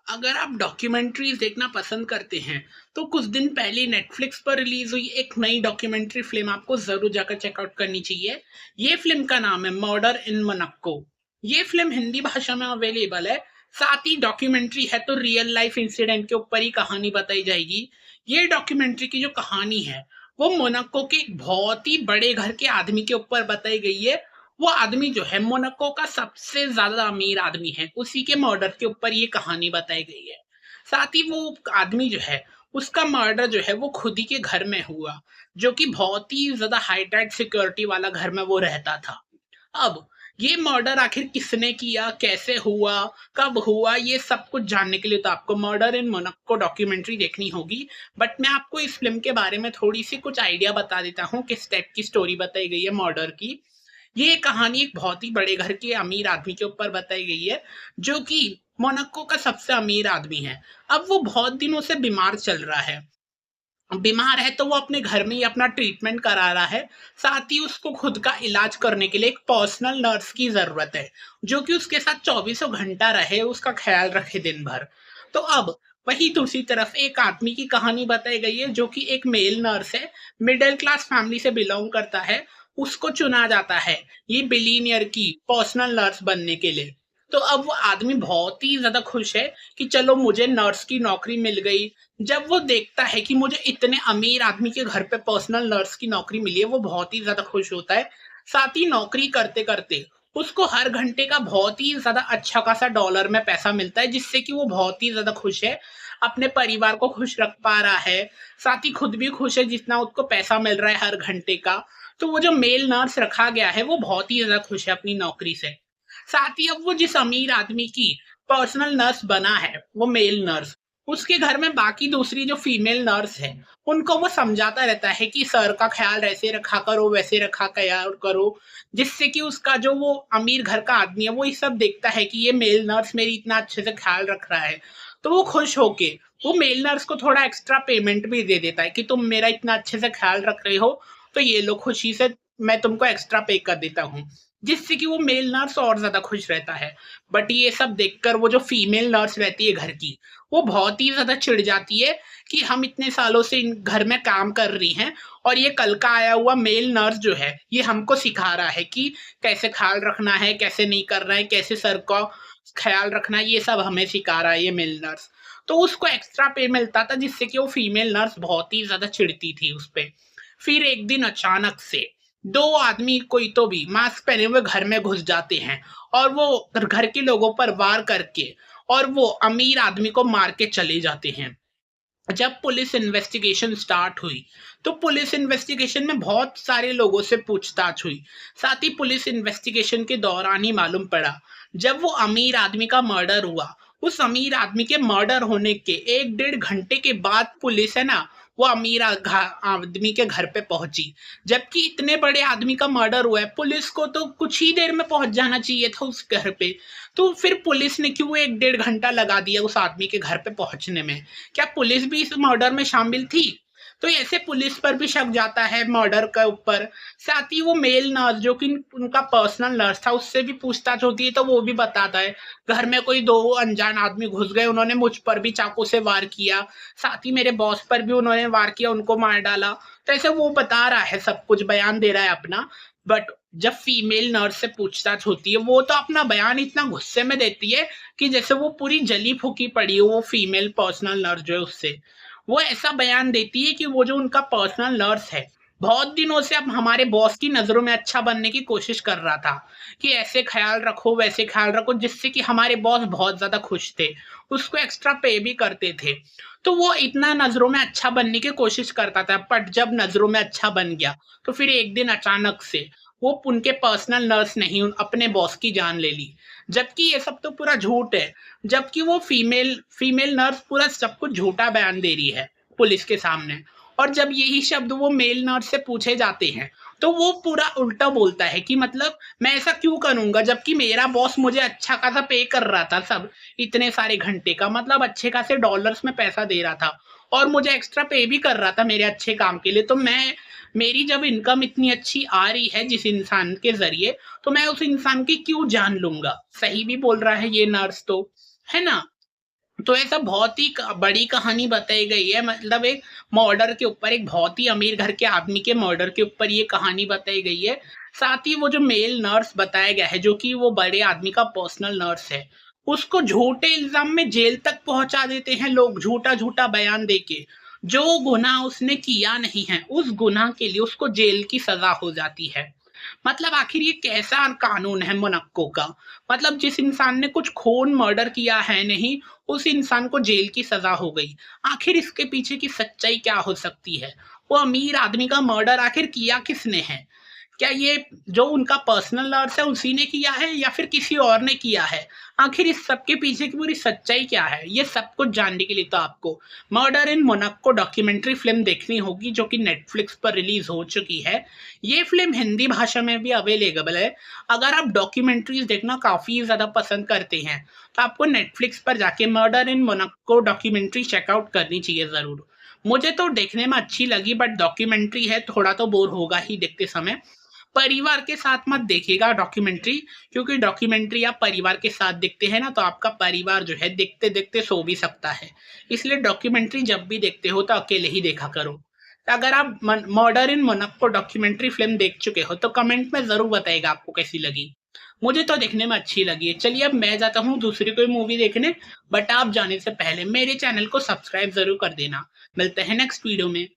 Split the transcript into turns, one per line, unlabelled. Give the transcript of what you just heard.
अगर आप डॉक्यूमेंट्रीज देखना पसंद करते हैं तो कुछ दिन पहले नेटफ्लिक्स पर रिलीज हुई एक नई डॉक्यूमेंट्री फिल्म आपको जरूर जाकर चेकआउट करनी चाहिए। ये फिल्म का नाम है मर्डर इन मोनाको। ये फिल्म हिंदी भाषा में अवेलेबल है। साथ ही डॉक्यूमेंट्री है तो रियल लाइफ इंसिडेंट के ऊपर ही कहानी बताई जाएगी। ये डॉक्यूमेंट्री की जो कहानी है वो मोनाको के एक बहुत ही बड़े घर के आदमी के ऊपर बताई गई है। वो आदमी जो है मोनाको का सबसे ज्यादा अमीर आदमी है, उसी के मर्डर के ऊपर ये कहानी बताई गई है। साथ ही वो आदमी जो है उसका मर्डर जो है वो खुद ही के घर में हुआ, जो कि बहुत ही ज्यादा हाईटेक सिक्योरिटी वाला घर में वो रहता था। अब ये मर्डर आखिर किसने किया, कैसे हुआ, कब हुआ, ये सब कुछ जानने के लिए तो आपको मर्डर इन मोनाको डॉक्यूमेंट्री देखनी होगी। बट मैं आपको इस फिल्म के बारे में थोड़ी सी कुछ आइडिया बता देता हूँ किस टाइप की स्टोरी बताई गई है मर्डर की। ये कहानी एक बहुत ही बड़े घर के अमीर आदमी के ऊपर बताई गई है, जो कि मोनाको का सबसे अमीर आदमी है। अब वो बहुत दिनों से बीमार चल रहा है। बीमार है तो वो अपने घर में ही अपना ट्रीटमेंट करा रहा है। साथ ही उसको खुद का इलाज करने के लिए एक पर्सनल नर्स की जरूरत है, जो कि उसके साथ चौबीसों घंटा रहे, उसका ख्याल रखे दिन भर। तो अब वही दूसरी तरफ एक आदमी की कहानी बताई गई है, जो कि एक मेल नर्स है, मिडिल क्लास फैमिली से बिलोंग करता है। उसको चुना जाता है ये बिलीनियर की पर्सनल नर्स बनने के लिए। तो अब वो आदमी बहुत ही ज्यादा खुश है कि चलो मुझे नर्स की नौकरी मिल गई। जब वो देखता है कि मुझे इतने अमीर आदमी के घर पे पर्सनल नर्स की नौकरी मिली है, वो बहुत ही ज्यादा खुश होता है। साथ ही नौकरी करते करते उसको हर घंटे का बहुत ही ज्यादा अच्छा खासा डॉलर में पैसा मिलता है, जिससे कि वो बहुत ही ज्यादा खुश है, अपने परिवार को खुश रख पा रहा है। साथ ही खुद भी खुश है जितना उसको पैसा मिल रहा है हर घंटे का। तो वो जो मेल नर्स रखा गया है वो बहुत ही ज्यादा खुश है अपनी नौकरी से। साथ ही अब वो जिस अमीर आदमी की पर्सनल नर्स बना है, वो मेल नर्स, उसके घर में बाकी दूसरी जो फीमेल नर्स है, उनको वो समझाता रहता है कि सर का ख्याल ऐसे रखा करो, वैसे रखा करो, जिससे कि उसका जो वो अमीर घर का आदमी है वो ये सब देखता है कि ये मेल नर्स मेरी इतना अच्छे से ख्याल रख रहा है। तो वो खुश होके वो मेल नर्स को थोड़ा एक्स्ट्रा पेमेंट भी दे देता है कि तुम मेरा इतना अच्छे से ख्याल रख रहे हो, तो ये लो खुशी से मैं तुमको एक्स्ट्रा पे कर देता हूँ, जिससे कि वो मेल नर्स और ज्यादा खुश रहता है। बट ये सब देखकर वो जो फीमेल नर्स रहती है घर की, वो बहुत ही ज्यादा चिढ़ जाती है कि हम इतने सालों से इन घर में काम कर रही हैं और ये कल का आया हुआ मेल नर्स जो है ये हमको सिखा रहा है कि कैसे ख्याल रखना है, कैसे नहीं करना है, कैसे सर का ख्याल रखना है, ये सब हमें सिखा रहा है ये मेल नर्स। तो उसको एक्स्ट्रा पे मिलता था, जिससे कि वो फीमेल नर्स बहुत ही ज्यादा चिढ़ती थी उस पे। फिर एक दिन अचानक से दो आदमी कोई तो भी मास्क पहने हुए घर में घुस जाते हैं और वो घर के लोगों पर वार करके और वो अमीर आदमी को मार के चले जाते हैं। जब पुलिस इन्वेस्टिगेशन स्टार्ट हुई तो पुलिस इन्वेस्टिगेशन में बहुत सारे लोगों से पूछताछ हुई। साथ ही पुलिस इन्वेस्टिगेशन के दौरान ही मालूम पड़ा, जब वो अमीर आदमी का मर्डर हुआ, उस अमीर आदमी के मर्डर होने के एक डेढ़ घंटे के बाद पुलिस है ना वो आदमी के घर पे पहुंची। जबकि इतने बड़े आदमी का मर्डर हुआ है, पुलिस को तो कुछ ही देर में पहुंच जाना चाहिए था उस घर पे। तो फिर पुलिस ने क्यों एक डेढ़ घंटा लगा दिया उस आदमी के घर पे पहुंचने में? क्या पुलिस भी इस मर्डर में शामिल थी? तो ऐसे पुलिस पर भी शक जाता है मर्डर के ऊपर। साथ ही वो मेल नर्स जो कि उनका पर्सनल नर्स था, उससे भी पूछताछ होती है तो वो भी बताता है घर में कोई दो अनजान आदमी घुस गए, उन्होंने मुझ पर भी चाकू से वार किया, साथ ही मेरे बॉस पर भी उन्होंने वार किया, उनको मार डाला। तो ऐसे वो बता रहा है, सब कुछ बयान दे रहा है अपना। बट जब फीमेल नर्स से पूछताछ होती है, वो तो अपना बयान इतना गुस्से में देती है कि जैसे वो पूरी जली फूकी पड़ी हो। वो फीमेल पर्सनल नर्स जो है उससे वो ऐसा बयान देती है कि वो जो उनका पर्सनल नर्स है बहुत दिनों से अब हमारे बॉस की नजरों में अच्छा बनने की कोशिश कर रहा था कि ऐसे ख्याल रखो, वैसे ख्याल रखो, जिससे कि हमारे बॉस बहुत ज्यादा खुश थे, उसको एक्स्ट्रा पे भी करते थे। तो वो इतना नजरों में अच्छा बनने की कोशिश करता था, बट जब नजरों में अच्छा बन गया तो फिर एक दिन अचानक से वो उनके पर्सनल नर्स नहीं अपने बॉस की जान ले ली। जबकि ये सब तो पूरा झूठ है। जबकि वो फीमेल फीमेल नर्स पूरा सब कुछ झूठा बयान दे रही है पुलिस के सामने। और जब यही शब्द वो मेल नर्स से पूछे जाते हैं तो वो पूरा उल्टा बोलता है कि मतलब मैं ऐसा क्यों करूंगा, जबकि मेरा बॉस मुझे अच्छा खासा पे कर रहा था, सब इतने सारे घंटे का मतलब अच्छे खासे डॉलर्स में पैसा दे रहा था और मुझे एक्स्ट्रा पे भी कर रहा था मेरे अच्छे काम के लिए। तो मैं मेरी जब इनकम इतनी अच्छी आ रही है जिस इंसान के जरिए, तो मैं उस इंसान की क्यों जान लूंगा? सही भी बोल रहा है ये नर्स तो, है ना? तो ऐसा बहुत ही बड़ी कहानी बताई गई है, मतलब एक मर्डर के ऊपर, एक बहुत ही अमीर घर के आदमी के मर्डर के ऊपर ये कहानी बताई गई है। साथ ही वो जो मेल नर्स बताया गया है, जो कि वो बड़े आदमी का पर्सनल नर्स है, उसको झूठे इल्जाम में जेल तक पहुंचा देते हैं लोग, झूठा झूठा बयान देके। जो गुनाह उसने किया नहीं है, उस गुनाह के लिए उसको जेल की सजा हो जाती है। मतलब आखिर ये कैसा कानून है मोनाको का? मतलब जिस इंसान ने कुछ खून मर्डर किया है नहीं, उस इंसान को जेल की सजा हो गई। आखिर इसके पीछे की सच्चाई क्या हो सकती है? वो अमीर आदमी का मर्डर आखिर किया किसने है? क्या ये जो उनका पर्सनल नर्स है उसी ने किया है, या फिर किसी और ने किया है? आखिर इस सब के पीछे की पूरी सच्चाई क्या है? ये सब कुछ जानने के लिए तो आपको मर्डर इन मोनाको डॉक्यूमेंट्री फिल्म देखनी होगी, जो कि नेटफ्लिक्स पर रिलीज हो चुकी है। ये फिल्म हिंदी भाषा में भी अवेलेबल है। अगर आप डॉक्यूमेंट्रीज देखना काफी ज्यादा पसंद करते हैं, तो आपको नेटफ्लिक्स पर जाके मर्डर इन मोनाको डॉक्यूमेंट्री चेकआउट करनी चाहिए जरूर। मुझे तो देखने में अच्छी लगी, बट डॉक्यूमेंट्री है, थोड़ा तो बोर होगा ही देखते समय। परिवार के साथ मत देखिएगा डॉक्यूमेंट्री, क्योंकि डॉक्यूमेंट्री आप परिवार के साथ देखते हैं ना, तो आपका परिवार जो है देखते देखते सो भी सकता है। इसलिए डॉक्यूमेंट्री जब भी देखते हो तो अकेले ही देखा करो। अगर आप मर्डर इन मोनाको डॉक्यूमेंट्री फिल्म देख चुके हो तो कमेंट में जरूर बताइएगा आपको कैसी लगी। मुझे तो देखने में अच्छी लगी है। चलिए अब मैं जाता हूँ दूसरी कोई मूवी देखने, बट आप जाने से पहले मेरे चैनल को सब्सक्राइब जरूर कर देना। मिलते हैं नेक्स्ट वीडियो में।